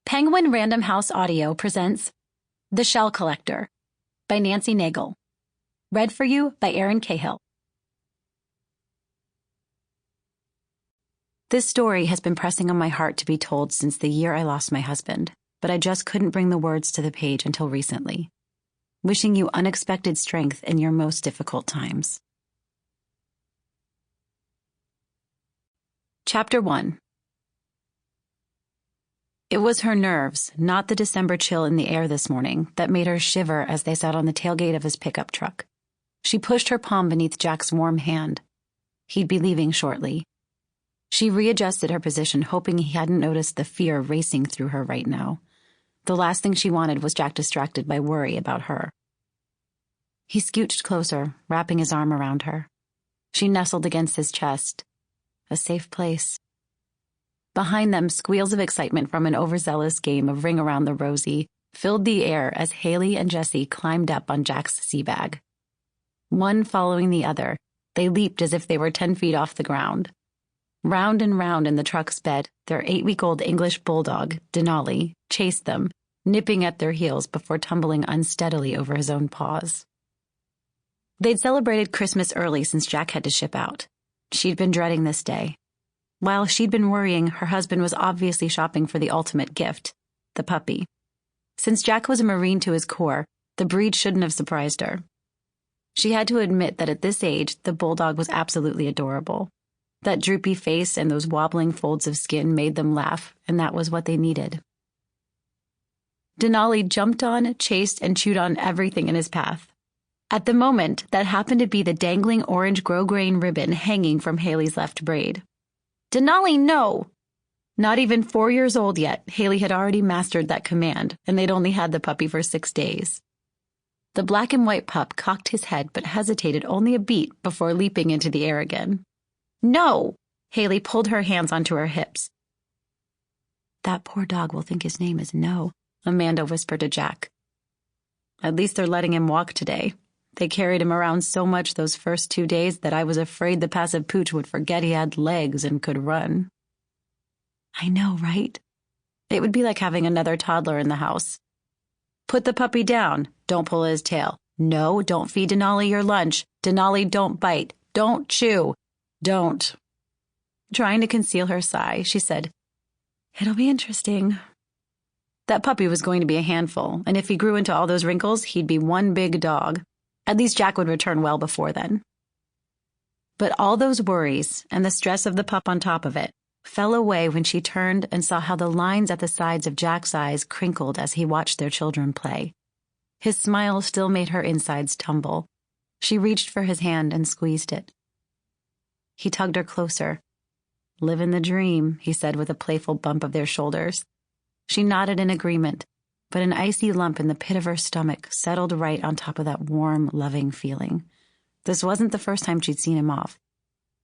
Penguin Random House Audio presents The Shell Collector by Nancy Naigle. Read for you by Erin Cahill. This story has been pressing on my heart to be told since the year I lost my husband, but I just couldn't bring the words to the page until recently. Wishing you unexpected strength in your most difficult times. Chapter 1. It was her nerves, not the December chill in the air this morning, that made her shiver as they sat on the tailgate of his pickup truck. She pushed her palm beneath Jack's warm hand. He'd be leaving shortly. She readjusted her position, hoping he hadn't noticed the fear racing through her right now. The last thing she wanted was Jack distracted by worry about her. He scooched closer, wrapping his arm around her. She nestled against his chest. A safe place. Behind them, squeals of excitement from an overzealous game of Ring Around the Rosie filled the air as Haley and Jessie climbed up on Jack's sea bag. One following the other, they leaped as if they were 10 feet off the ground. Round and round in the truck's bed, their 8-week-old English bulldog, Denali, chased them, nipping at their heels before tumbling unsteadily over his own paws. They'd celebrated Christmas early since Jack had to ship out. She'd been dreading this day. While she'd been worrying, her husband was obviously shopping for the ultimate gift, the puppy. Since Jack was a Marine to his core, the breed shouldn't have surprised her. She had to admit that at this age, the bulldog was absolutely adorable. That droopy face and those wobbling folds of skin made them laugh, and that was what they needed. Denali jumped on, chased, and chewed on everything in his path. At the moment, that happened to be the dangling orange grosgrain ribbon hanging from Haley's left braid. Denali, no! Not even 4 years old yet, Haley had already mastered that command, and they'd only had the puppy for 6 days. The black and white pup cocked his head but hesitated only a beat before leaping into the air again. No! Haley pulled her hands onto her hips. That poor dog will think his name is No, Amanda whispered to Jack. At least they're letting him walk today. They carried him around so much those first 2 days that I was afraid the passive pooch would forget he had legs and could run. I know, right? It would be like having another toddler in the house. Put the puppy down. Don't pull his tail. No, don't feed Denali your lunch. Denali, don't bite. Don't chew. Don't. Trying to conceal her sigh, she said, It'll be interesting. That puppy was going to be a handful, and if he grew into all those wrinkles, he'd be one big dog. At least Jack would return well before then. But all those worries, and the stress of the pup on top of it, fell away when she turned and saw how the lines at the sides of Jack's eyes crinkled as he watched their children play. His smile still made her insides tumble. She reached for his hand and squeezed it. He tugged her closer. Livin' the dream, he said with a playful bump of their shoulders. She nodded in agreement, but an icy lump in the pit of her stomach settled right on top of that warm, loving feeling. This wasn't the first time she'd seen him off,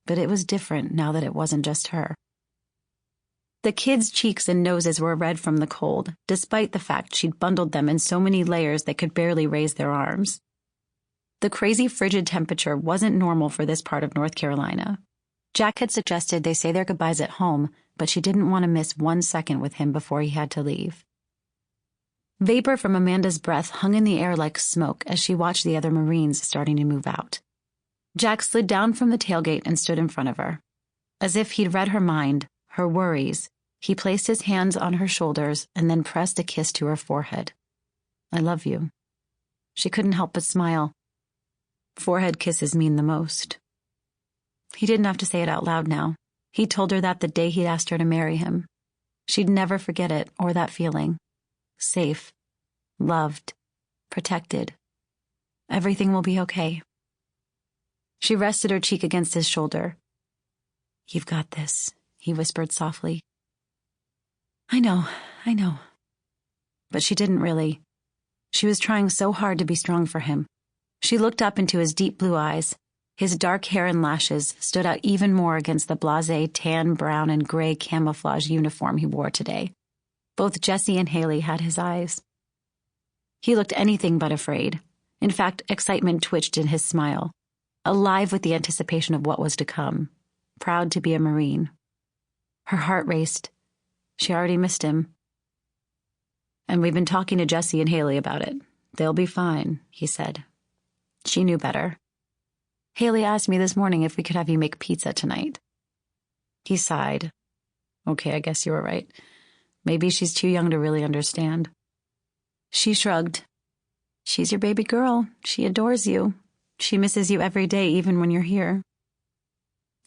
but it was different now that it wasn't just her. The kids' cheeks and noses were red from the cold, despite the fact she'd bundled them in so many layers they could barely raise their arms. The crazy frigid temperature wasn't normal for this part of North Carolina. Jack had suggested they say their goodbyes at home, but she didn't want to miss 1 second with him before he had to leave. Vapor from Amanda's breath hung in the air like smoke as she watched the other Marines starting to move out. Jack slid down from the tailgate and stood in front of her. As if he'd read her mind, her worries, he placed his hands on her shoulders and then pressed a kiss to her forehead. I love you. She couldn't help but smile. Forehead kisses mean the most. He didn't have to say it out loud now. He told her that the day he'd asked her to marry him. She'd never forget it or that feeling. Safe, loved, protected. Everything will be okay. She rested her cheek against his shoulder. You've got this, he whispered softly. I know. But she didn't really. She was trying so hard to be strong for him. She looked up into his deep blue eyes. His dark hair and lashes stood out even more against the blasé tan, brown, and gray camouflage uniform he wore today. Both Jessie and Haley had his eyes. He looked anything but afraid. In fact, excitement twitched in his smile, alive with the anticipation of what was to come, proud to be a Marine. Her heart raced. She already missed him. And we've been talking to Jesse and Haley about it. They'll be fine, he said. She knew better. Haley asked me this morning if we could have you make pizza tonight. He sighed. Okay, I guess you were right. Maybe she's too young to really understand. She shrugged. She's your baby girl. She adores you. She misses you every day, even when you're here.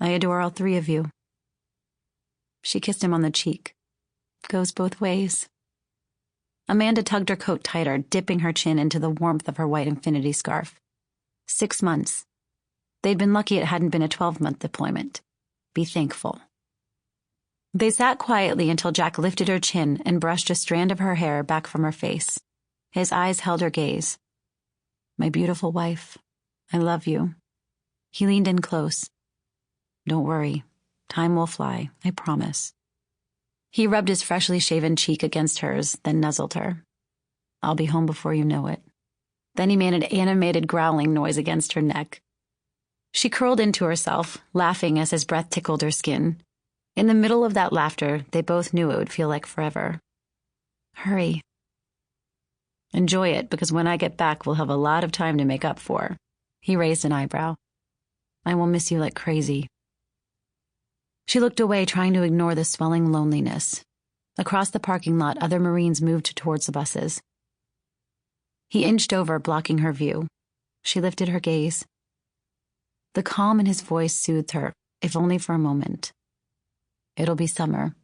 I adore all three of you. She kissed him on the cheek. Goes both ways. Amanda tugged her coat tighter, dipping her chin into the warmth of her white infinity scarf. 6 months. They'd been lucky it hadn't been a 12-month deployment. Be thankful. They sat quietly until Jack lifted her chin and brushed a strand of her hair back from her face. His eyes held her gaze. My beautiful wife, I love you. He leaned in close. Don't worry. Time will fly, I promise. He rubbed his freshly shaven cheek against hers, then nuzzled her. I'll be home before you know it. Then he made an animated growling noise against her neck. She curled into herself, laughing as his breath tickled her skin. In the middle of that laughter, they both knew it would feel like forever. Hurry. Enjoy it, because when I get back, we'll have a lot of time to make up for. He raised an eyebrow. I will miss you like crazy. She looked away, trying to ignore the swelling loneliness. Across the parking lot, other Marines moved towards the buses. He inched over, blocking her view. She lifted her gaze. The calm in his voice soothed her, if only for a moment. It'll be summer.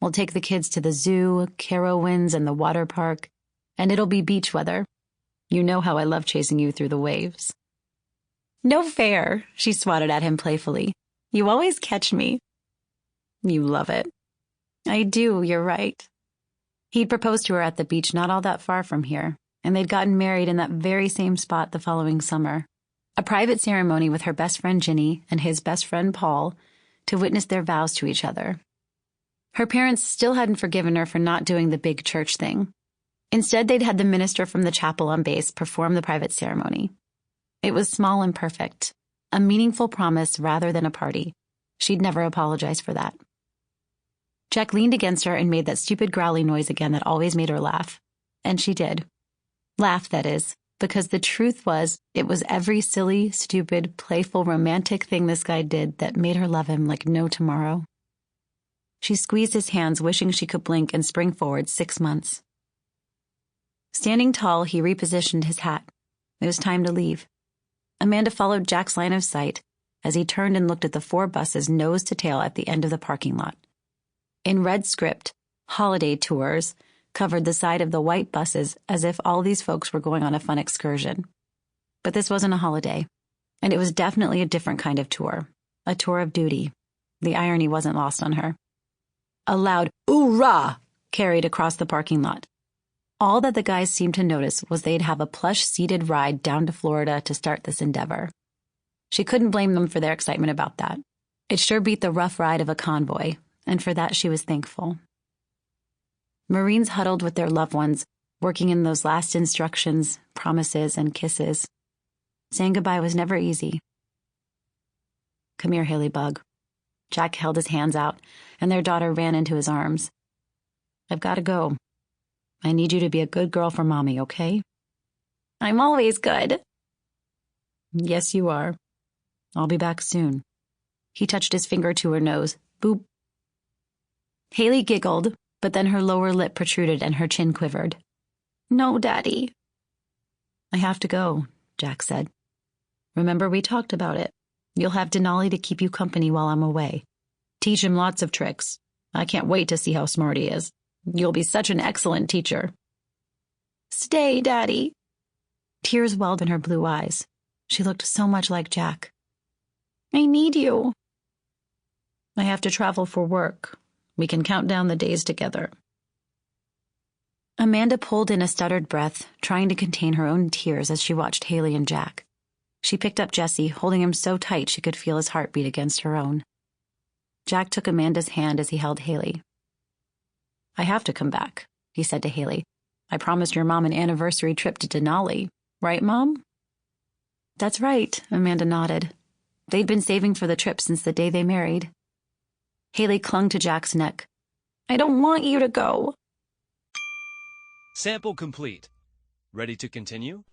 We'll take the kids to the zoo, Carowinds, and the water park, and it'll be beach weather. You know how I love chasing you through the waves. No fair, she swatted at him playfully. You always catch me. You love it. I do, you're right. He'd proposed to her at the beach not all that far from here, and they'd gotten married in that very same spot the following summer. A private ceremony with her best friend Ginny and his best friend Paul to witness their vows to each other. Her parents still hadn't forgiven her for not doing the big church thing. Instead, they'd had the minister from the chapel on base perform the private ceremony. It was small and perfect, a meaningful promise rather than a party. She'd never apologize for that. Jack leaned against her and made that stupid growly noise again that always made her laugh. And she did. Laugh, that is, because the truth was, it was every silly, stupid, playful, romantic thing this guy did that made her love him like no tomorrow. She squeezed his hands, wishing she could blink and spring forward 6 months. Standing tall, he repositioned his hat. It was time to leave. Amanda followed Jack's line of sight as he turned and looked at the 4 buses nose to tail at the end of the parking lot. In red script, holiday tours covered the side of the white buses as if all these folks were going on a fun excursion. But this wasn't a holiday, and it was definitely a different kind of tour, a tour of duty. The irony wasn't lost on her. A loud "Oorah!" carried across the parking lot. All that the guys seemed to notice was they'd have a plush-seated ride down to Florida to start this endeavor. She couldn't blame them for their excitement about that. It sure beat the rough ride of a convoy, and for that she was thankful. Marines huddled with their loved ones, working in those last instructions, promises, and kisses. Saying goodbye was never easy. Come here, Haley Bug. Jack held his hands out, and their daughter ran into his arms. I've got to go. I need you to be a good girl for Mommy, okay? I'm always good. Yes, you are. I'll be back soon. He touched his finger to her nose. Boop. Haley giggled, but then her lower lip protruded and her chin quivered. No, Daddy. I have to go, Jack said. Remember, we talked about it. You'll have Denali to keep you company while I'm away. Teach him lots of tricks. I can't wait to see how smart he is. You'll be such an excellent teacher. Stay, Daddy. Tears welled in her blue eyes. She looked so much like Jack. I need you. I have to travel for work. We can count down the days together. Amanda pulled in a stuttered breath, trying to contain her own tears as she watched Haley and Jack. She picked up Jesse, holding him so tight she could feel his heartbeat against her own. Jack took Amanda's hand as he held Haley. I have to come back, he said to Haley. I promised your mom an anniversary trip to Denali. Right, Mom? That's right, Amanda nodded. They'd been saving for the trip since the day they married. Haley clung to Jack's neck. I don't want you to go. Sample complete. Ready to continue?